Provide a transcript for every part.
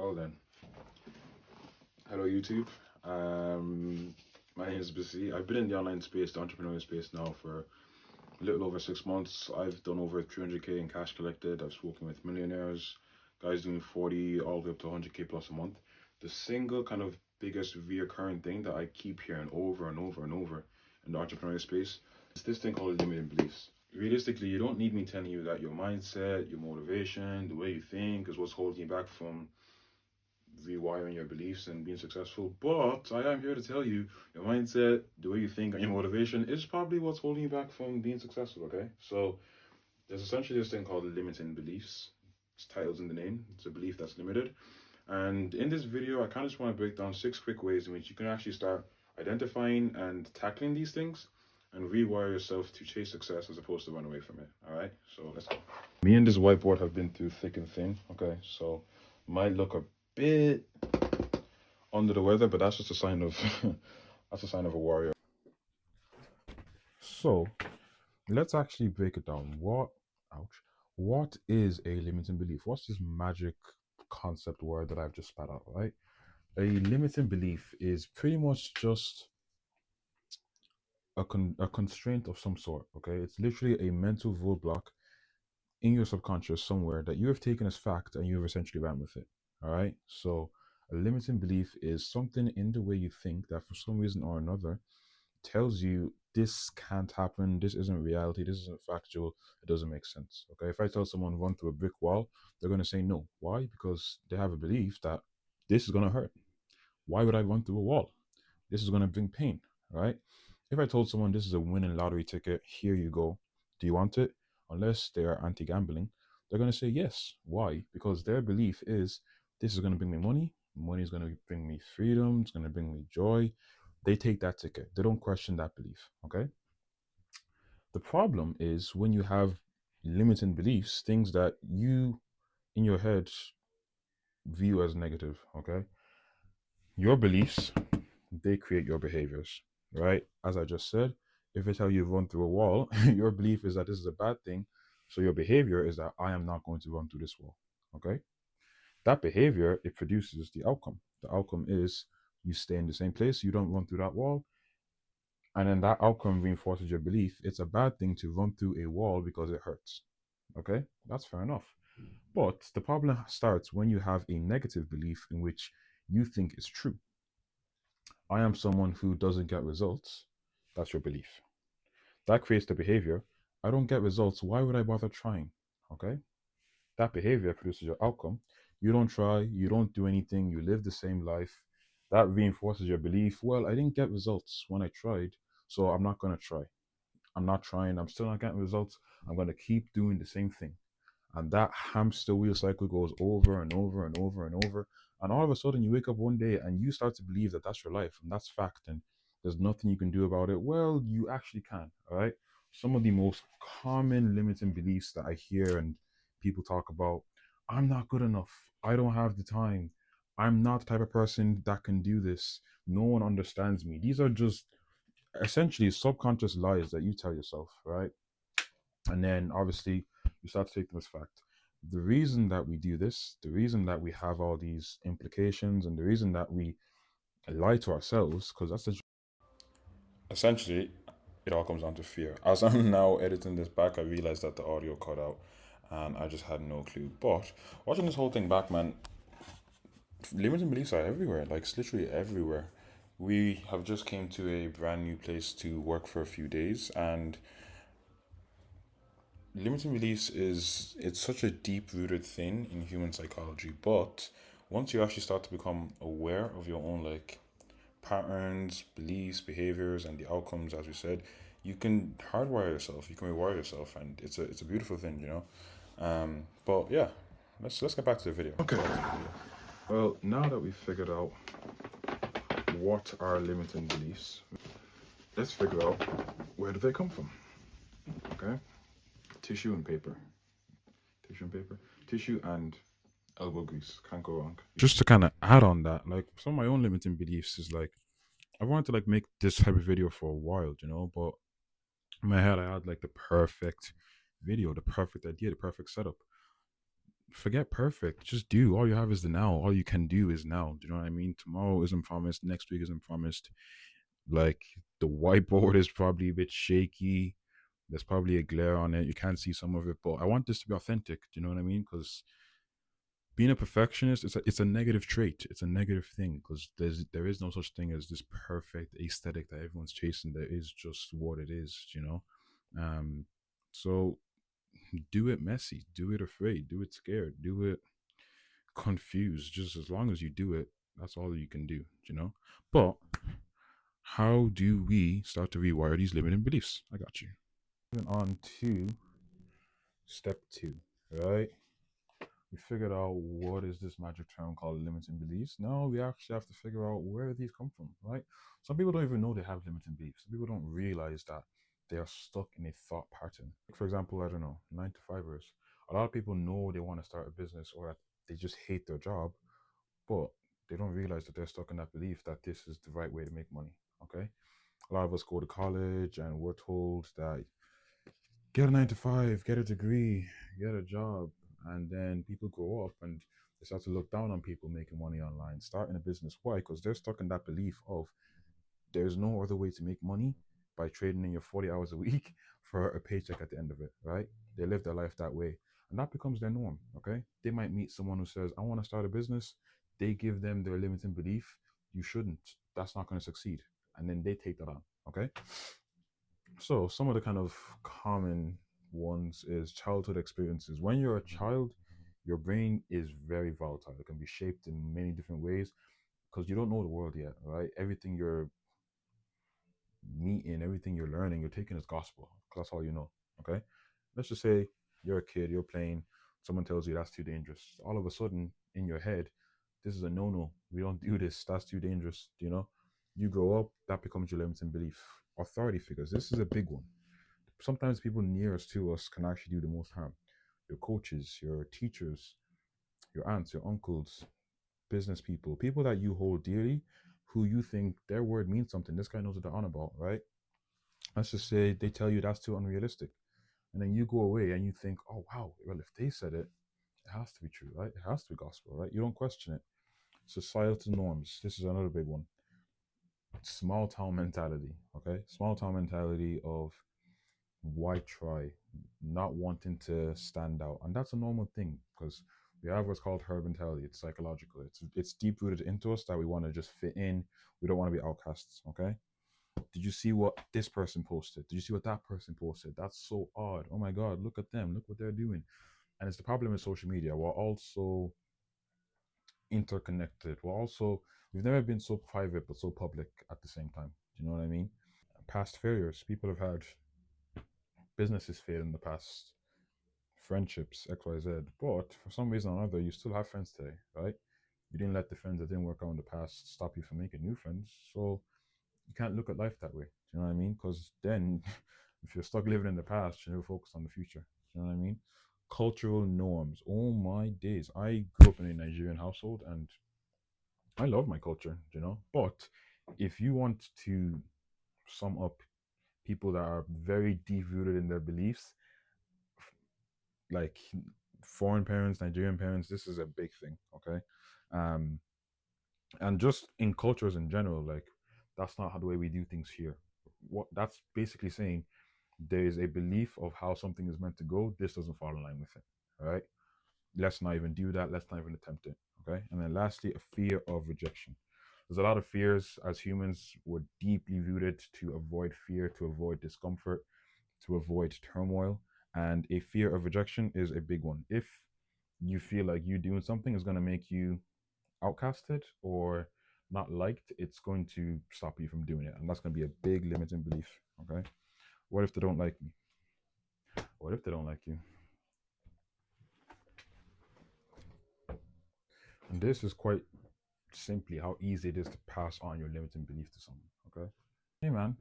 Well then, hello YouTube. My name is Basit. I've been in the online space, the entrepreneurial space now for a little over 6 months. I've done over 300k in cash collected. I've spoken with millionaires, guys doing 40 all the way up to 100k plus a month. The single kind of biggest reoccurring thing that I keep hearing over and over and over in the entrepreneurial space is this thing called limiting beliefs. Realistically, you don't need me telling you that your mindset, your motivation, the way you think is what's holding you back from rewiring your beliefs and being successful. But I am here to tell you your mindset, the way you think, and your motivation is probably what's holding you back from being successful. Okay, so there's essentially this thing called limiting beliefs. It's titles in the name. It's a belief that's limited. And in this video, I kind of just want to break down 6 quick ways in which you can actually start identifying and tackling these things and rewire yourself to chase success as opposed to run away from it. All right, so let's go. Me and this whiteboard have been through thick and thin. Okay, so might look a bit under the weather, but that's just a sign of that's a sign of a warrior. So let's actually break it down. What is a limiting belief? What's this magic concept word that I've just spat out, right? A limiting belief is pretty much just a constraint of some sort. Okay, it's literally a mental roadblock in your subconscious somewhere that you have taken as fact and you've essentially ran with it. All right, so a limiting belief is something in the way you think that for some reason or another tells you this can't happen, this isn't reality, this isn't factual, it doesn't make sense. Okay, if I tell someone run through a brick wall, they're going to say no. Why? Because they have a belief that this is going to hurt. Why would I run through a wall? This is going to bring pain, right? If I told someone this is a winning lottery ticket, here you go, do you want it? Unless they are anti-gambling, they're going to say yes. Why? Because their belief is this is going to bring me money, money is going to bring me freedom, it's going to bring me joy. They take that ticket. They don't question that belief, okay? The problem is when you have limiting beliefs, things that you in your head view as negative, okay? Your beliefs, they create your behaviors, right? As I just said, if I tell you run through a wall, your belief is that this is a bad thing. So your behavior is that I am not going to run through this wall, okay? That behavior, it produces the outcome. The outcome is you stay in the same place, you don't run through that wall, and then that outcome reinforces your belief it's a bad thing to run through a wall because it hurts. Okay, that's fair enough. But the problem starts when you have a negative belief in which you think is true. I am someone who doesn't get results. That's your belief. That creates the behavior. I don't get results. Why would I bother trying? Okay, that behavior produces your outcome. You don't try, you don't do anything, you live the same life. That reinforces your belief. Well, I didn't get results when I tried, so I'm not going to try. I'm not trying, I'm still not getting results. I'm going to keep doing the same thing. And that hamster wheel cycle goes over and over and over and over. And all of a sudden, you wake up one day and you start to believe that that's your life and that's fact and there's nothing you can do about it. Well, you actually can, all right? Some of the most common limiting beliefs that I hear and people talk about: I'm not good enough. I don't have the time. I'm not the type of person that can do this. No one understands me. These are just essentially subconscious lies that you tell yourself, right? And then obviously you start to take them as fact. The reason that we do this, the reason that we have all these implications, and the reason that we lie to ourselves, because that's essentially it all comes down to fear. As I'm now editing this back, I realized that the audio cut out, and I just had no clue. But watching this whole thing back, man, limiting beliefs are everywhere. Like it's literally everywhere. We have just came to a brand new place to work for a few days, and limiting beliefs is it's such a deep rooted thing in human psychology. But once you actually start to become aware of your own like patterns, beliefs, behaviors, and the outcomes, as we said, you can hardwire yourself, you can rewire yourself, and it's a beautiful thing, you know. But yeah, let's get back to the video. Okay. Well, now that we've figured out what are limiting beliefs, let's figure out where do they come from. Okay, tissue and paper. Tissue and elbow grease. Can't go wrong. Just to kind of add on that, like some of my own limiting beliefs is like I wanted to like make this type of video for a while, you know, but in my head I had like the perfect video, the perfect idea, the perfect setup. Forget perfect. Just do. All you have is the now. All you can do is now. Do you know what I mean? Tomorrow isn't promised. Next week isn't promised. Like the whiteboard is probably a bit shaky. There's probably a glare on it. You can't see some of it, but I want this to be authentic. Do you know what I mean? Because being a perfectionist, it's a negative trait. It's a negative thing because there is no such thing as this perfect aesthetic that everyone's chasing. There is just what it is. Um, so do it messy, do it afraid, do it scared, do it confused. Just as long as you do it, that's all you can do. But how do we start to rewire these limiting beliefs? I got you. Moving on to step two, right? We figured out what is this magic term called limiting beliefs. Now we actually have to figure out where these come from, right? Some people don't even know they have limiting beliefs. Some people don't realize that they are stuck in a thought pattern. For example, I don't know, 9 to 5ers. A lot of people know they want to start a business or that they just hate their job, but they don't realize that they're stuck in that belief that this is the right way to make money. Okay. A lot of us go to college and we're told that get a 9 to 5, get a degree, get a job, and then people grow up and they start to look down on people making money online, starting a business. Why? Because they're stuck in that belief of there's no other way to make money by trading in your 40 hours a week for a paycheck at the end of it, right? They live their life that way. And that becomes their norm, okay? They might meet someone who says, I want to start a business. They give them their limiting belief. You shouldn't. That's not going to succeed. And then they take that on, okay? So, some of the kind of common ones is childhood experiences. When you're a child, your brain is very volatile. It can be shaped in many different ways because you don't know the world yet, right? Everything you're meeting, everything you're learning, you're taking as gospel. 'Cause that's all you know. Okay. Let's just say you're a kid, you're playing, someone tells you that's too dangerous. All of a sudden, in your head, this is a no no. We don't do this. That's too dangerous. You grow up, that becomes your limiting belief. Authority figures. This is a big one. Sometimes people nearest to us can actually do the most harm. Your coaches, your teachers, your aunts, your uncles, business people, people that you hold dearly, who you think their word means something. This guy knows what they're on about, right? Let's just say they tell you that's too unrealistic. And then you go away and you think, oh, wow, well, if they said it, it has to be true, right? It has to be gospel, right? You don't question it. Societal norms. This is another big one. Small town mentality, okay? Small town mentality of why try, not wanting to stand out. And that's a normal thing because we have what's called herd mentality. It's psychological. It's deep rooted into us that we want to just fit in. We don't want to be outcasts, okay? Did you see what this person posted? Did you see what that person posted? That's so odd. Oh my God, look at them. Look what they're doing. And it's the problem with social media. We're also interconnected. We've never been so private but so public at the same time. Do you know what I mean? Past failures. People have had businesses fail in the past, friendships, XYZ. But for some reason or another, you still have friends today, right? You didn't let the friends that didn't work out in the past stop you from making new friends. So you can't look at life that way. Do you know what I mean? Because then, if you're stuck living in the past, you never focus on the future. Do you know what I mean? Cultural norms. Oh my days! I grew up in a Nigerian household, and I love my culture. But if you want to sum up people that are very deep rooted in their beliefs, like foreign parents, Nigerian parents, this is a big thing. Okay, um, and just in cultures in general, like that's not how the way we do things here. What that's basically saying, there is a belief of how something is meant to go. This doesn't fall in line with it. All right. Let's not even do that. Let's not even attempt it. Okay. And then lastly, a fear of rejection. There's a lot of fears as humans. We're deeply rooted to avoid fear, to avoid discomfort, to avoid turmoil. And a fear of rejection is a big one. If you feel like you doing something is going to make you outcasted or not liked, it's going to stop you from doing it. And that's going to be a big limiting belief. Okay. What if they don't like me? What if they don't like you? And this is quite simply how easy it is to pass on your limiting belief to someone. Okay. Hey man,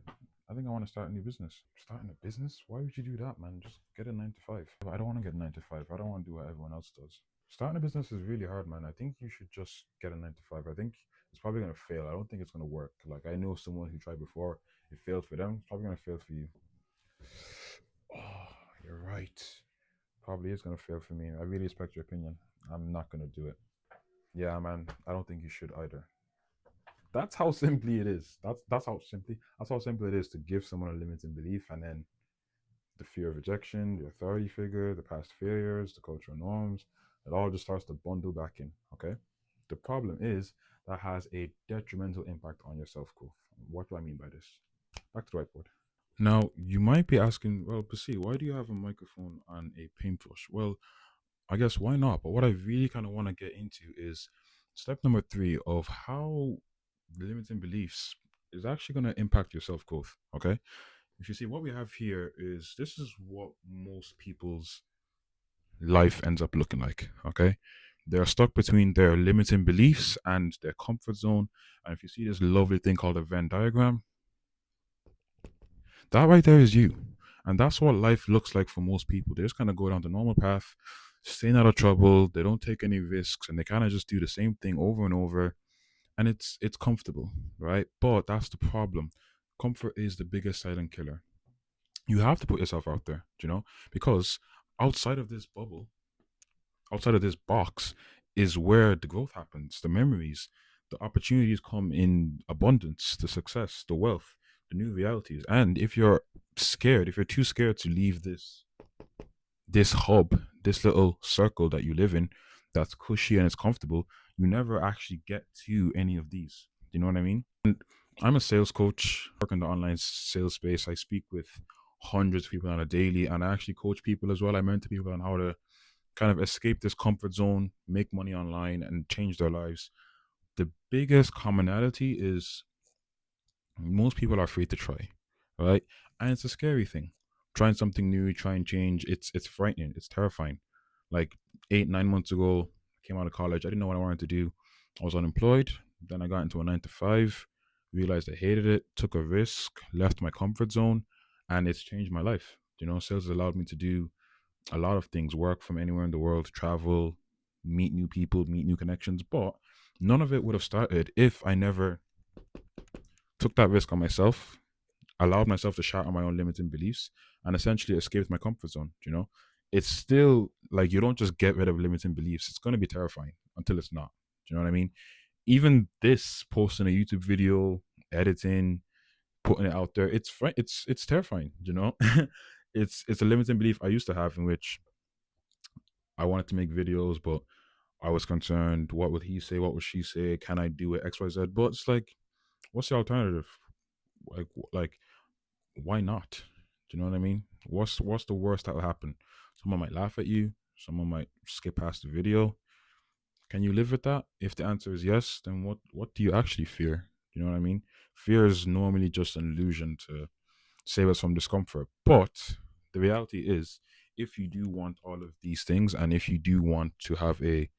I think I want to start a new business. Starting a business? Why would you do that, man? Just get a 9 to 5. I don't want to get a 9 to 5. I don't want to do what everyone else does. Starting a business is really hard, man. I think you should just get a 9 to 5. I think it's probably gonna fail. I don't think it's gonna work. Like I know someone who tried before. It failed for them. It's probably gonna fail for you. Oh, you're right. probably is gonna fail for me. I really respect your opinion. I'm not gonna do it. Yeah, man. I don't think you should either. That's how simply it is. That's how simple it is to give someone a limiting belief, and then the fear of rejection, the authority figure, the past failures, the cultural norms, it all just starts to bundle back in. Okay. The problem is that has a detrimental impact on your self growth. What do I mean by this? Back to the whiteboard. Now, you might be asking, well, Basi, why do you have a microphone and a paintbrush? Well, I guess why not? But what I really kind of want to get into is step number three of how limiting beliefs is actually going to impact your self growth. Okay. If you see what we have here is this is what most people's life ends up looking like. Okay. They're stuck between their limiting beliefs and their comfort zone. And if you see this lovely thing called a Venn diagram, that right there is you. And that's what life looks like for most people. They just kind of go down the normal path, staying out of trouble. They don't take any risks and they kind of just do the same thing over and over. And it's comfortable, right? But that's the problem. Comfort is the biggest silent killer. You have to put yourself out there, because outside of this bubble, outside of this box, is where the growth happens, the memories, the opportunities come in abundance, the success, the wealth, the new realities. And if you're scared, if you're too scared to leave this hub, this little circle that you live in, that's cushy and it's comfortable, you never actually get to any of these. You know what I mean? And I'm a sales coach, work in the online sales space. I speak with hundreds of people on a daily, and I actually coach people as well. I mentor people on how to kind of escape this comfort zone, make money online, and change their lives. The biggest commonality is most people are afraid to try, right? And it's a scary thing. Trying something new, try and change. It's frightening. It's terrifying. Like 8 9 months ago, I came out of college. I didn't know what I wanted to do. I was unemployed. Then I got into a 9 to 5. Realized I hated it. Took a risk. Left my comfort zone, and it's changed my life. Sales has allowed me to do a lot of things. Work from anywhere in the world. Travel. Meet new people. Meet new connections. But none of it would have started if I never took that risk on myself, allowed myself to shatter my own limiting beliefs, and essentially escaped my comfort zone. It's still like you don't just get rid of limiting beliefs. It's going to be terrifying until it's not. Do you know what I mean? Even this posting a YouTube video, editing, putting it out there, it's terrifying. It's a limiting belief I used to have in which I wanted to make videos, but I was concerned. What would he say? What would she say? Can I do it? X, Y, Z. But it's like, what's the alternative? Like why not? Do you know what I mean? What's the worst that will happen? Someone might laugh at you. Someone might skip past the video. Can you live with that? If the answer is yes, then what do you actually fear? You know what I mean? Fear is normally just an illusion to save us from discomfort. But the reality is, if you do want all of these things, and if you do want to have a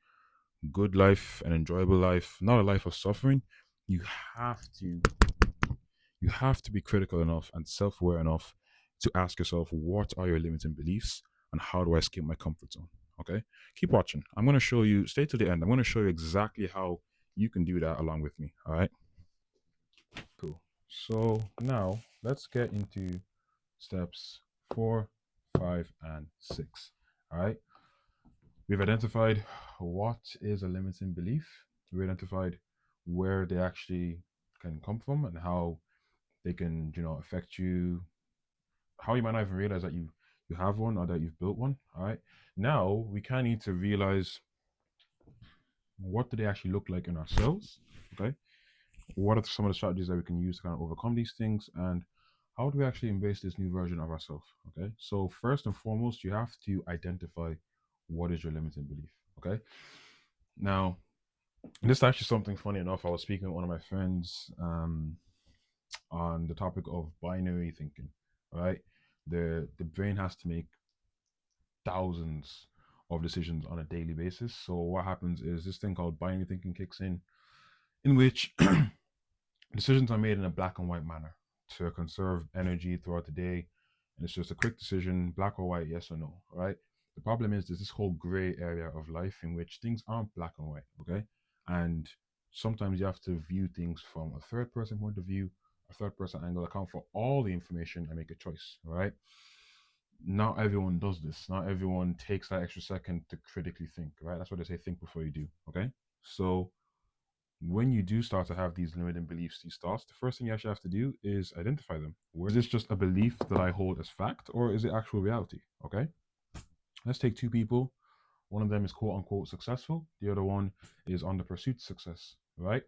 good life, an enjoyable life, not a life of suffering, you have to you have to be critical enough and self-aware enough to ask yourself, what are your limiting beliefs and how do I escape my comfort zone? Okay, keep watching. I'm going to show you, stay to the end. I'm going to show you exactly how you can do that along with me. All right, cool. So now let's get into steps 4 5 and 6. All right, we've identified what is a limiting belief. We identified where they actually can come from and how they can affect you, how you might not even realize that you have one or that you've built one. All right, now we kind of need to realize, what do they actually look like in ourselves. Okay, what are some of the strategies that we can use to kind of overcome these things, and how do we actually embrace this new version of ourselves? Okay, so first and foremost, you have to identify what is your limiting belief. Okay, now this is actually something funny enough. I was speaking with one of my friends on the topic of binary thinking. Right, the brain has to make thousands of decisions on a daily basis. So what happens is this thing called binary thinking kicks in which decisions are made in a black and white manner to conserve energy throughout the day. And it's just a quick decision, black or white, yes or no, right? The problem is there's this whole gray area of life in which things aren't black and white, okay? And sometimes you have to view things from a third person point of view, a third person angle, account for all the information and make a choice, right? not everyone does this. Not everyone takes that extra second to critically think, right? That's what they say, think before you do, okay? So when you do start to have these limiting beliefs, these thoughts, the first thing you actually have to do is identify them. Is this just a belief that I hold as fact, or is it actual reality? Okay. Let's take two people. One of them is quote unquote successful. The other one is on the pursuit of success, right?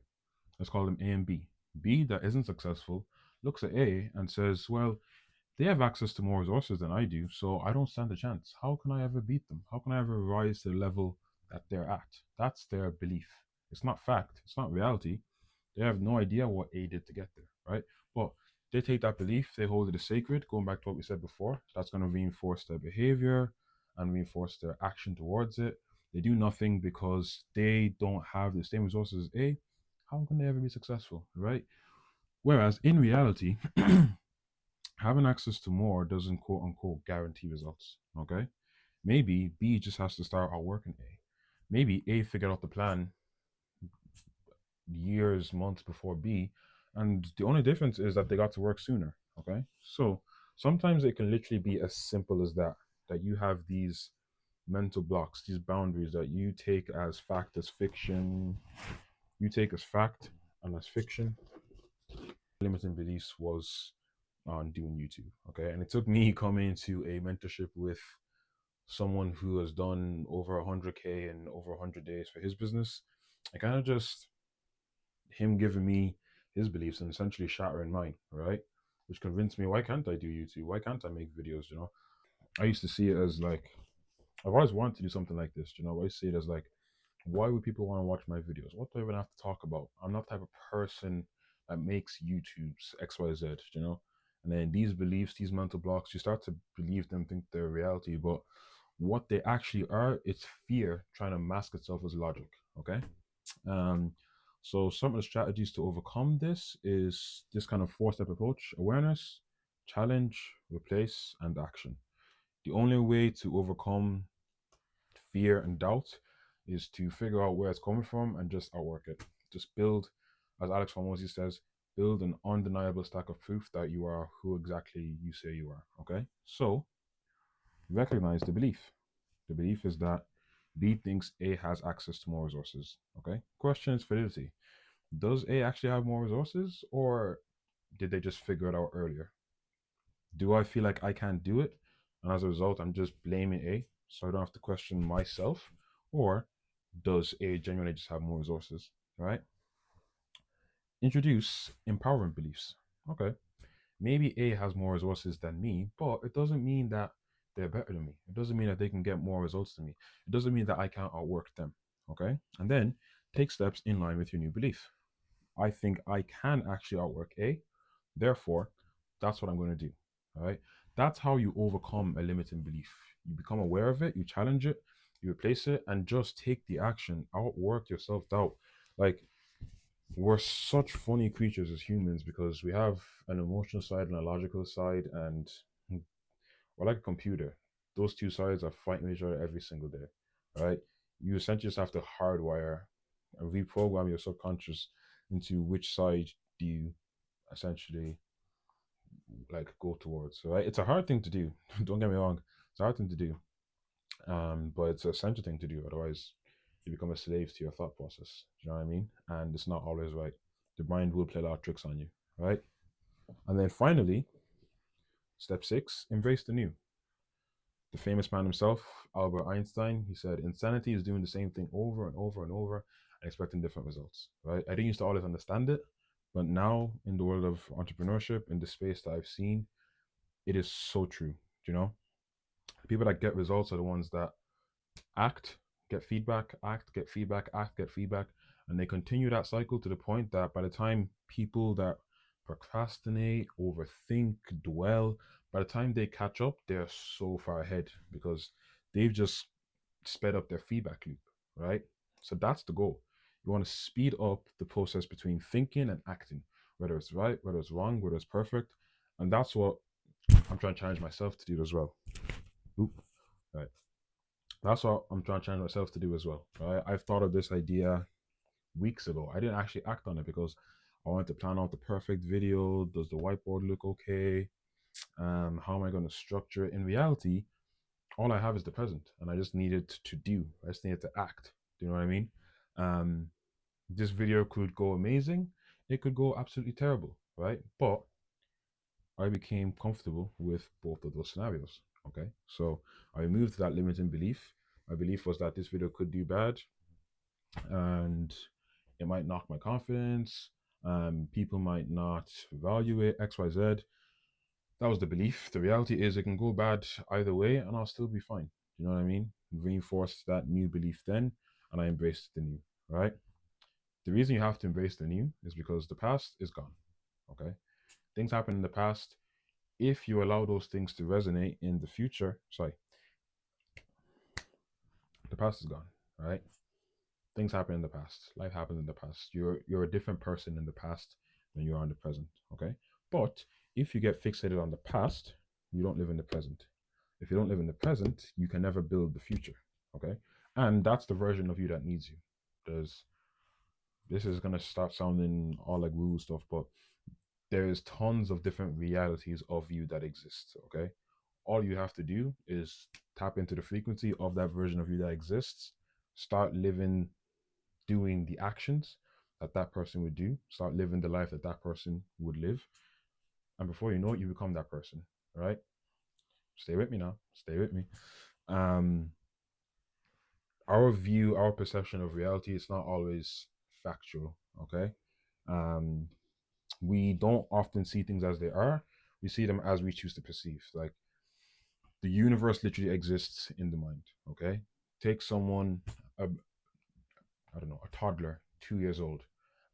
Let's call them A and B. B, that isn't successful, looks at A and says, well, they have access to more resources than I do, so I don't stand a chance. How can I ever beat them? How can I ever rise to the level that they're at? That's their belief. It's not fact. It's not reality. They have no idea what A did to get there, right? But they take that belief, they hold it as sacred, going back to what we said before. That's going to reinforce their behavior and reinforce their action towards it. They do nothing because they don't have the same resources as A. How can they ever be successful, right? Whereas in reality, having access to more doesn't quote unquote guarantee results. Okay. Maybe B just has to start out working A. Maybe A figured out the plan years, months before B, and the only difference is that they got to work sooner. Okay. So sometimes it can literally be as simple as that, that you have these mental blocks, these boundaries that you take as fact, as fiction, you take as fact and as fiction. Limiting beliefs was on doing YouTube. Okay. And it took me coming to a mentorship with someone who has done over 100K in over 100 days for his business. I kind of just him giving me his beliefs and essentially shattering mine, right? Which convinced me, why can't I do YouTube? Why can't I make videos? I used to see it as like, I've always wanted to do something like this. I always see it as like, why would people want to watch my videos? What do I even have to talk about? I'm not the type of person that makes YouTube's XYZ, And then these beliefs, these mental blocks, you start to believe them, think they're reality, but what they actually are, it's fear trying to mask itself as logic. Okay. Um, so some of the strategies to overcome this is this kind of four-step approach: awareness, challenge, replace, and action. The only way to overcome fear and doubt is to figure out where it's coming from and just outwork it. Just build, as Alex Hormozy says, build an undeniable stack of proof that you are who exactly you say you are. Okay. So recognize the belief. The belief is that B thinks A has access to more resources. Okay. Question is validity. Does A actually have more resources, or did they just figure it out earlier? Do I feel like I can't do it, and as a result, I'm just blaming A so I don't have to question myself? Or does A genuinely just have more resources? Right? Introduce empowering beliefs. Okay. Maybe A has more resources than me, but it doesn't mean that they're better than me. It doesn't mean that they can get more results than me. It doesn't mean that I can't outwork them. Okay. And then take steps in line with your new belief. I think I can actually outwork A. Therefore, that's what I'm going to do. All right. That's how you overcome a limiting belief. You become aware of it, you challenge it, you replace it, and just take the action. Outwork your self doubt. Like, we're such funny creatures as humans because we have an emotional side and a logical side, and we're like a computer. Those two sides are fighting each other every single day. Right. You essentially just have to hardwire and reprogram your subconscious into which side do you essentially like go towards, right? It's a hard thing to do. Don't get me wrong, it's a hard thing to do, but it's an essential thing to do. Otherwise, you become a slave to your thought process. Do you know what I mean? And it's not always right. The mind will play a lot of tricks on you, right? And then finally, step 6: embrace the new. The famous man himself, Albert Einstein, he said, insanity is doing the same thing over and over and over and expecting different results, right? I didn't used to always understand it, but now in the world of entrepreneurship, in the space that I've seen, it is so true. The people that get results are the ones that act, get feedback, act, get feedback, act, get feedback, and they continue that cycle to the point that by the time people that procrastinate, overthink, dwell, by the time they catch up, they're so far ahead because they've just sped up their feedback loop, right? So that's the goal. You want to speed up the process between thinking and acting, whether it's right, whether it's wrong, whether it's perfect. And that's what I'm trying to challenge myself to do as well. Oop. Right. That's what I'm trying to challenge myself to do as well. Right. I've thought of this idea weeks ago. I didn't actually act on it because I wanted to plan out the perfect video. Does the whiteboard look okay? How am I going to structure it? In reality, all I have is the present, and I just needed to do. I just needed to act. Do you know what I mean? Um, this video could go amazing. It could go absolutely terrible, right? But I became comfortable with both of those scenarios. Okay, so I removed that limiting belief. My belief was that this video could do bad, and it might knock my confidence. People might not value it. X, Y, Z. That was the belief. The reality is, it can go bad either way, and I'll still be fine. You know what I mean? Reinforced that new belief then, and I embraced the new. Right. The reason you have to embrace the new is because the past is gone. Okay. Things happen in the past. If you allow those things to resonate in the future, sorry, the past is gone, right? Things happen in the past. Life happens in the past. You're a different person in the past than you are in the present, okay? But if you get fixated on the past, you don't live in the present. If you don't live in the present, you can never build the future, okay? And that's the version of you that needs you. There's This is gonna start sounding all like woo stuff, but there's tons of different realities of you that exist, okay? All you have to do is tap into the frequency of that version of you that exists, start living, doing the actions that that person would do, start living the life that that person would live, and before you know it, you become that person, right? Stay with me now, stay with me. um our view, our perception of reality, it's not always factual, okay? um we don't often see things as they are. We see them as we choose to perceive. Like, the universe literally exists in the mind, okay? Take someone, a, I don't know, a toddler, 2 years old,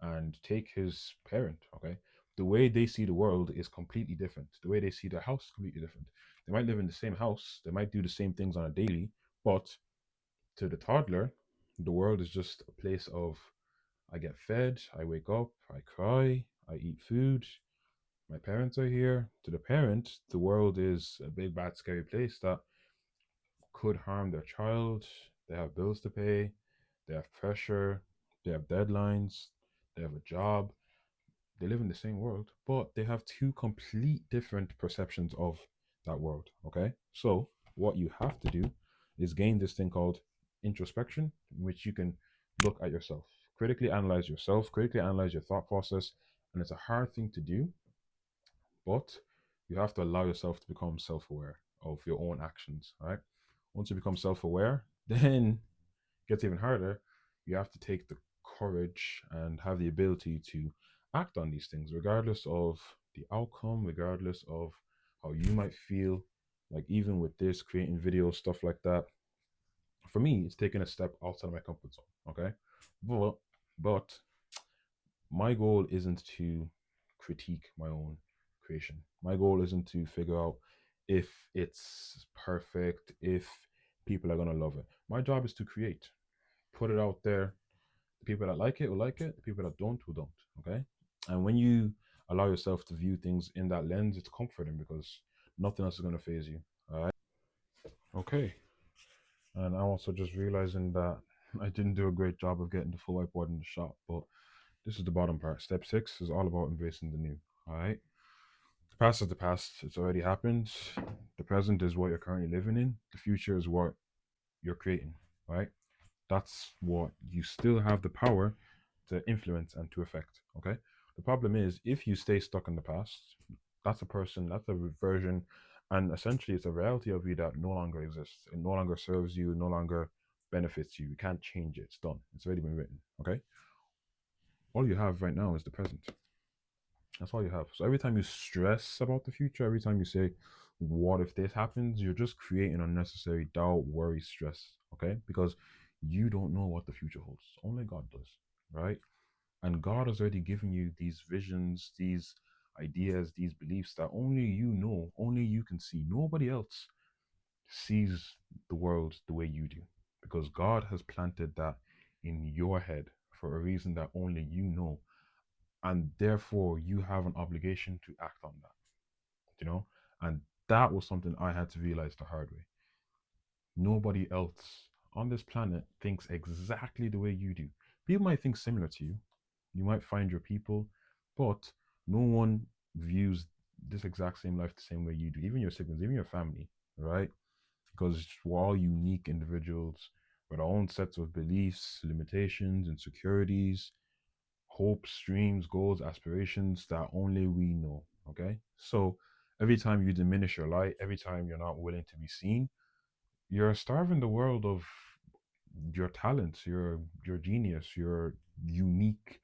and take his parent, okay? The way they see the world is completely different. The way they see their house is completely different. They might live in the same house, they might do the same things on a daily, but to the toddler, the world is just a place of, I get fed, I wake up, I cry, I eat food, my parents are here. To the parent, the world is a big, bad, scary place that could harm their child. They have bills to pay, they have pressure, they have deadlines, they have a job. They live in the same world, but they have two complete different perceptions of that world. Okay. So, what you have to do is gain this thing called introspection, in which you can look at yourself, critically analyze your thought process. And it's a hard thing to do, but you have to allow yourself to become self-aware of your own actions. All right. Once you become self-aware, then it gets even harder. You have to take the courage and have the ability to act on these things, regardless of the outcome, regardless of how you might feel. Like, even with this, creating videos, stuff like that, for me, it's taking a step outside of my comfort zone. Okay. But my goal isn't to critique my own creation. My goal isn't to figure out if it's perfect, if people are going to love it. My job is to create, put it out there. The people that like it will like it, the people that don't will don't. Okay. And when you allow yourself to view things in that lens, it's comforting because nothing else is going to phase you. All right. Okay. And I'm also just realizing that I didn't do a great job of getting the full whiteboard in the shop, but this is the bottom part. Step 6 is all about embracing the new. All right. The past is the past. It's already happened. The present is what you're currently living in. The future is what you're creating. Right. That's what you still have the power to influence and to affect. Okay. The problem is, if you stay stuck in the past, that's a person, that's a version, and essentially it's a reality of you that no longer exists. It no longer serves you, no longer benefits you. You can't change it. It's done. It's already been written. Okay. All you have right now is the present. That's all you have. So every time you stress about the future, every time you say, what if this happens? You're just creating unnecessary doubt, worry, stress. Okay. Because you don't know what the future holds. Only God does. Right. And God has already given you these visions, these ideas, these beliefs that only you know, only you can see. Nobody else sees the world the way you do. Because God has planted that in your head for a reason that only you know, and therefore you have an obligation to act on that, you know. And that was something I had to realize the hard way. Nobody else on this planet thinks exactly the way you do. People might think similar to you, you might find your people, but no one views this exact same life the same way you do, even your siblings, even your family, right? Because we're all unique individuals with our own sets of beliefs, limitations, insecurities, hopes, dreams, goals, aspirations that only we know. Okay. So every time you diminish your light, every time you're not willing to be seen, you're starving the world of your talents, your genius, your unique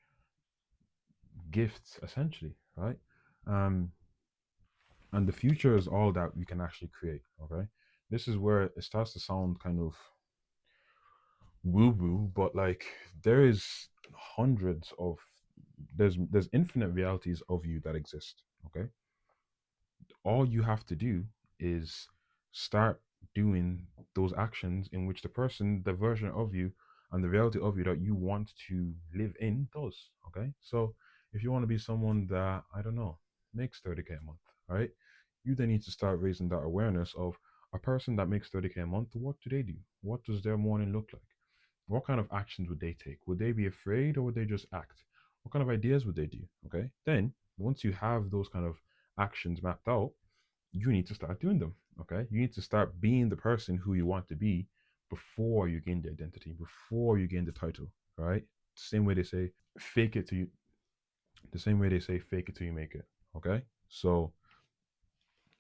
gifts, essentially, right? Um, and the future is all that we can actually create. Okay. This is where it starts to sound kind of woo woo, but like there is hundreds of there's infinite realities of you that exist. Okay, all you have to do is start doing those actions in which the person, the version of you, and the reality of you that you want to live in does. Okay, so if you want to be someone that I don't know makes 30K a month, right? You then need to start raising that awareness of a person that makes 30K a month. What do they do? What does their morning look like? What kind of actions would they take? Would they be afraid or would they just act? What kind of ideas would they do? Okay. Then, once you have those kind of actions mapped out, you need to start doing them. Okay. You need to start being the person who you want to be before you gain the identity, before you gain the title. Right. Same way they say, fake it till you, the same way they say, fake it till you make it. Okay. So,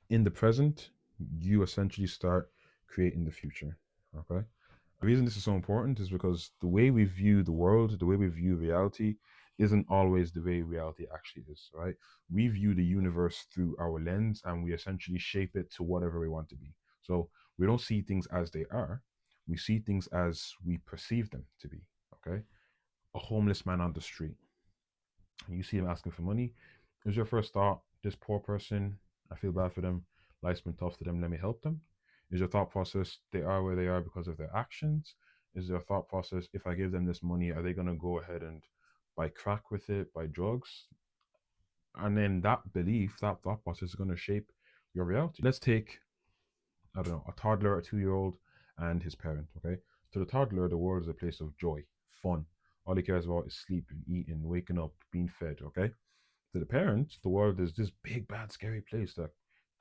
in the present, you essentially start creating the future. Okay. The reason this is so important is because the way we view the world, the way we view reality, isn't always the way reality actually is, right? We view the universe through our lens and we essentially shape it to whatever we want to be. So we don't see things as they are, we see things as we perceive them to be, okay? A homeless man on the street, you see him asking for money. Is your first thought, this poor person, I feel bad for them, life's been tough to them, let me help them? Is your thought process, they are where they are because of their actions? Is your thought process, if I give them this money, are they going to go ahead and buy crack with it, buy drugs? And then that belief, that thought process is going to shape your reality. Let's take, I don't know, a toddler, a 2 year old, and his parent, okay? To the toddler, the world is a place of joy, fun. All he cares about is sleeping, eating, waking up, being fed, okay? To the parents, the world is this big, bad, scary place that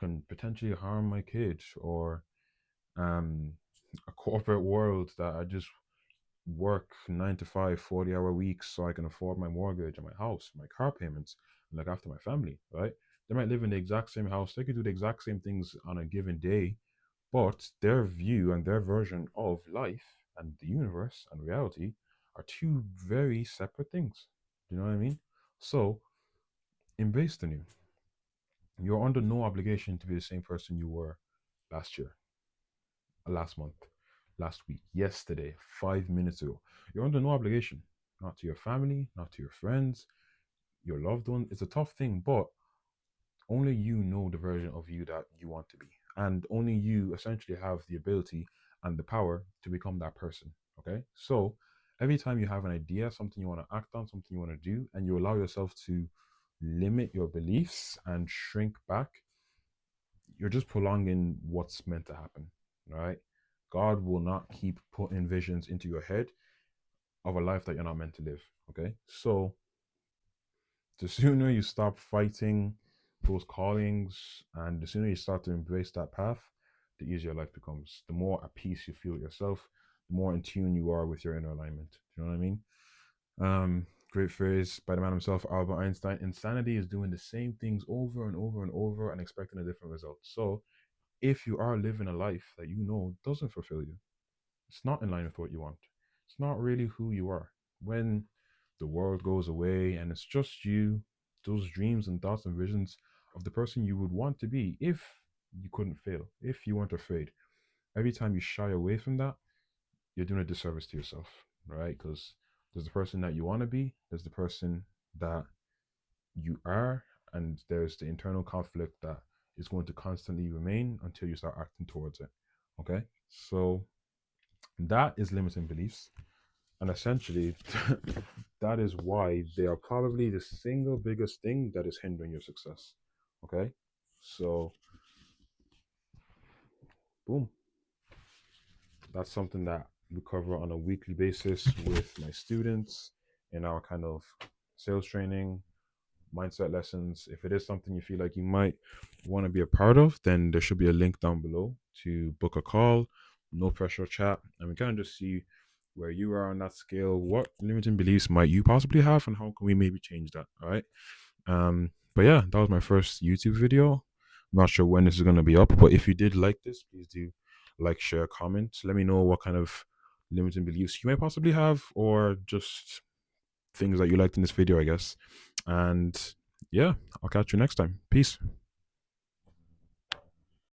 can potentially harm my kids, or um, a corporate world that I just work 9 to 5, 40-hour weeks so I can afford my mortgage and my house, my car payments, and look after my family, right? They might live in the exact same house, they could do the exact same things on a given day, but their view and their version of life and the universe and reality are two very separate things. Do you know what I mean? So embrace the new. You're under no obligation to be the same person you were last year, last month, last week, yesterday, 5 minutes ago. You're under no obligation, not to your family, not to your friends, your loved one. It's a tough thing, but only you know the version of you that you want to be. And only you essentially have the ability and the power to become that person. Okay. So every time you have an idea, something you want to act on, something you want to do, and you allow yourself to limit your beliefs and shrink back, you're just prolonging what's meant to happen, right? God will not keep putting visions into your head of a life that you're not meant to live. Okay. So the sooner you stop fighting those callings and the sooner you start to embrace that path, the easier life becomes. The more at peace you feel yourself, the more in tune you are with your inner alignment. Do you know what I mean? Great phrase by the man himself, Albert Einstein. Insanity is doing the same things over and over and over and expecting a different result. So if you are living a life that you know doesn't fulfill you, it's not in line with what you want, it's not really who you are. When the world goes away and it's just you, those dreams and thoughts and visions of the person you would want to be if you couldn't fail, if you weren't afraid, every time you shy away from that, you're doing a disservice to yourself, right? Because there's the person that you want to be, there's the person that you are, and there's the internal conflict that is going to constantly remain until you start acting towards it. Okay, so that is limiting beliefs, and essentially that is why they are probably the single biggest thing that is hindering your success. Okay, so boom, that's something that we cover on a weekly basis with my students in our kind of sales training, mindset lessons. If it is something you feel like you might want to be a part of, then there should be a link down below to book a call, no pressure chat, and we kind of just see where you are on that scale. What limiting beliefs might you possibly have, and how can we maybe change that? All right. But yeah, that was my first YouTube video. I'm not sure when this is gonna be up, but if you did like this, please do like, share, comment. Let me know what kind of limiting beliefs you may possibly have, or just things that you liked in this video, I guess. And yeah, I'll catch you next time. Peace.